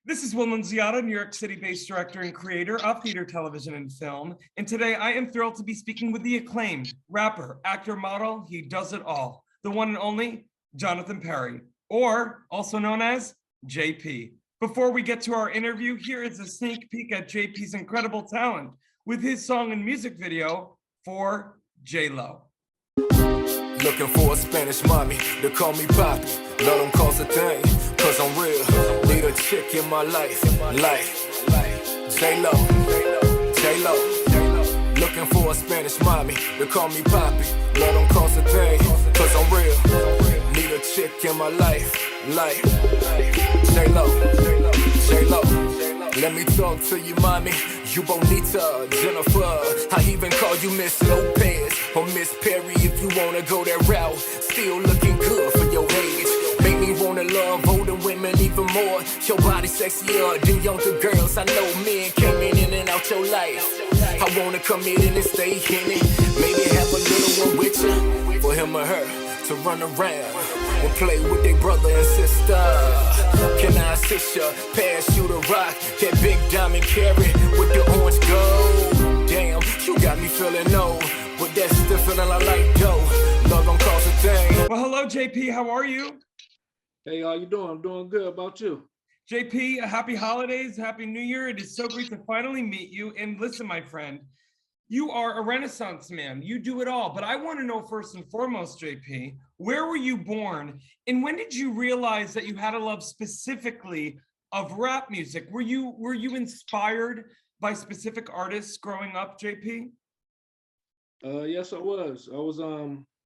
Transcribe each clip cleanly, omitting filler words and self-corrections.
This is Will Nunziata, New York City-based director and creator of theater, television, and film. And today I am thrilled to be speaking with the acclaimed rapper, actor, model, he does it all, the one and only Jonathan Perrry, or also known as JP. Before we get to our interview, here is a sneak peek at JP's incredible talent with his song and music video for J-Lo. Looking for a Spanish mommy to call me Poppy. Let them cause a thing, cause I'm real. Need a chick in my life, J-Lo, J-Lo. Looking for a Spanish mommy to call me Poppy. Let them cause a thing, cause I'm real. Need a chick in my life, J-Lo, J-Lo. Let me talk to you, mommy. You Bonita, Jennifer. I even call you Miss Lopez or Miss Perry if you wanna go that route. Still looking good for your age. Make me wanna love older women even more. Your body sexier than younger girls. I know men came in and out your life. I wanna come in and stay in it. Maybe have a little one with you, for him or her to run around and play with their brother and sister. Can I assist ya? Pass you the rock, that big diamond carry with the orange gold. Damn, you got me feeling old, but that's the feeling I like dough. Love don't cost a thing. Well, hello, JP. How are you? Hey, how you doing? I'm doing good. About you? JP, happy holidays, happy New Year. It is so great to finally meet you. And listen, my friend, you are a Renaissance man. You do it all. But I want to know first and foremost, JP, where were you born? And when did you realize that you had a love specifically of rap music? Were you inspired by specific artists growing up, JP? Yes, I was. I was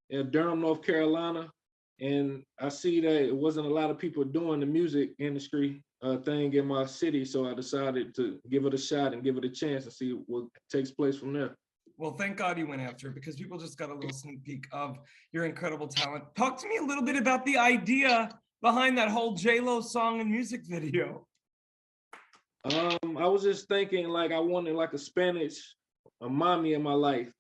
in Durham, North Carolina, and I see that it wasn't a lot of people doing the music industry thing in my city, so I decided to give it a shot and give it a chance and see what takes place from there. Well, thank God you went after it, because people just got a little sneak peek of your incredible talent. Talk to me a little bit about the idea behind that whole J-Lo song and music video. I was just thinking like I wanted like a mommy in my life,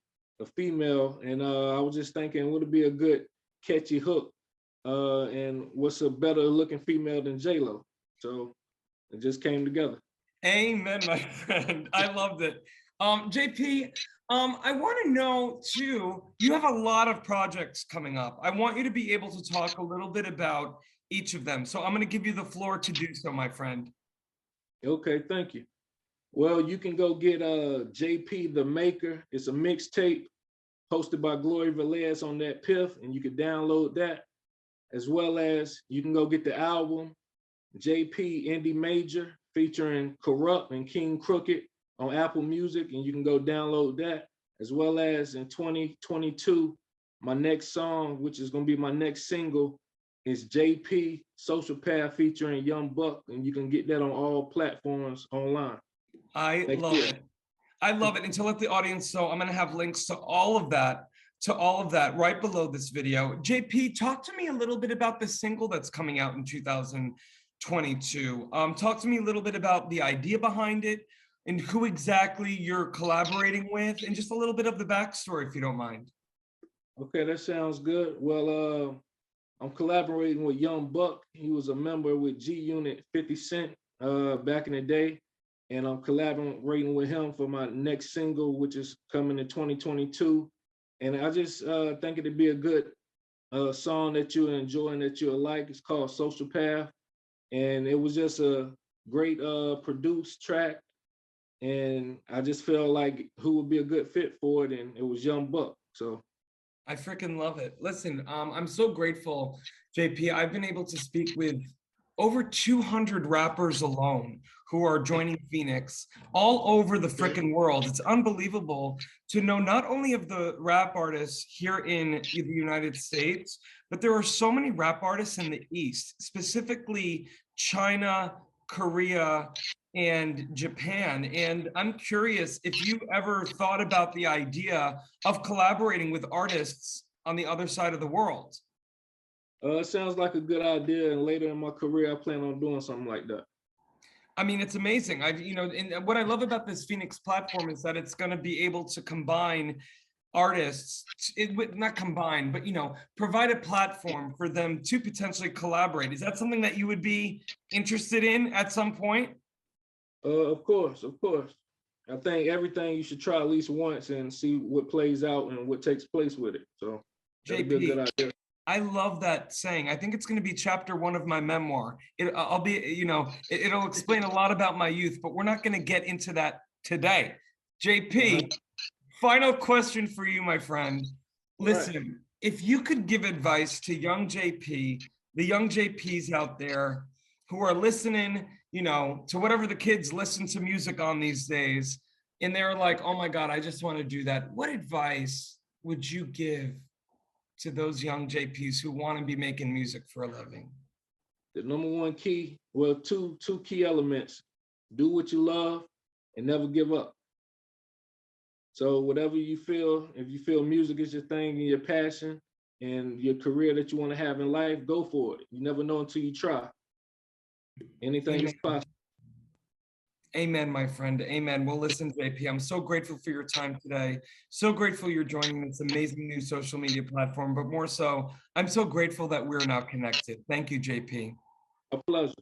a female, and I was just thinking would it be a good catchy hook, and what's a better looking female than J-Lo? So it just came together. Amen, my friend. I loved it. JP, I want to know too, you have a lot of projects coming up. I want you to be able to talk a little bit about each of them. So I'm going to give you the floor to do so, my friend. Okay, thank you. Well, you can go get JP the Maker. It's a mixtape hosted by Glory Velez on that Piff, and you can download that, as well as you can go get the album JP Indie Major featuring Corrupt and King Crooked on Apple Music, and you can go download that, as well as in 2022, my next song, which is going to be my next single, is JP Social Path featuring Young Buck, and you can get that on all platforms online. I love it. I love it. And to let the audience know, I'm going to have links to all of that right below this video. JP, talk to me a little bit about the single that's coming out in 2022. Talk to me a little bit about the idea behind it and who exactly you're collaborating with, and just a little bit of the backstory, if you don't mind. Okay, that sounds good. Well, I'm collaborating with Young Buck. He was a member with G Unit 50 Cent back in the day. And I'm collaborating with him for my next single, which is coming in 2022. And I just think it'd be a good song that you enjoy and that you'll like. It's called Social Path. And it was just a great produced track. And I just felt like who would be a good fit for it, and it was Young Buck. So I freaking love it. Listen, I'm so grateful, JP. I've been able to speak with over 200 rappers alone who are joining Phoenix all over the freaking world. It's unbelievable to know not only of the rap artists here in the United States, but there are so many rap artists in the East, specifically China, Korea, and Japan. And I'm curious if you ever thought about the idea of collaborating with artists on the other side of the world. It sounds like a good idea, and later in my career, I plan on doing something like that. I mean, it's amazing. And what I love about this Phoenix platform is that it's going to be able to combine artists, it would not combine, but provide a platform for them to potentially collaborate. Is that something that you would be interested in at some point? Of course, of course. I think everything you should try at least once and see what plays out and what takes place with it. So that'd be a good idea. I love that saying. I think it's going to be chapter 1 of my memoir. I'll be, it'll explain a lot about my youth, but we're not going to get into that today. JP, final question for you, my friend. Listen, if you could give advice to young JP, the young JPs out there who are listening, to whatever the kids listen to music on these days, and they're like, oh my God, I just want to do that. What advice would you give to those young JPs who want to be making music for a living? The number one key, well, two key elements: do what you love and never give up. So whatever you feel, if you feel music is your thing and your passion and your career that you want to have in life, go for it. You never know until you try. Anything is possible. Amen, my friend. Amen. Well, listen, JP, I'm so grateful for your time today. So grateful you're joining this amazing new social media platform, but more so, I'm so grateful that we're now connected. Thank you, JP. A pleasure.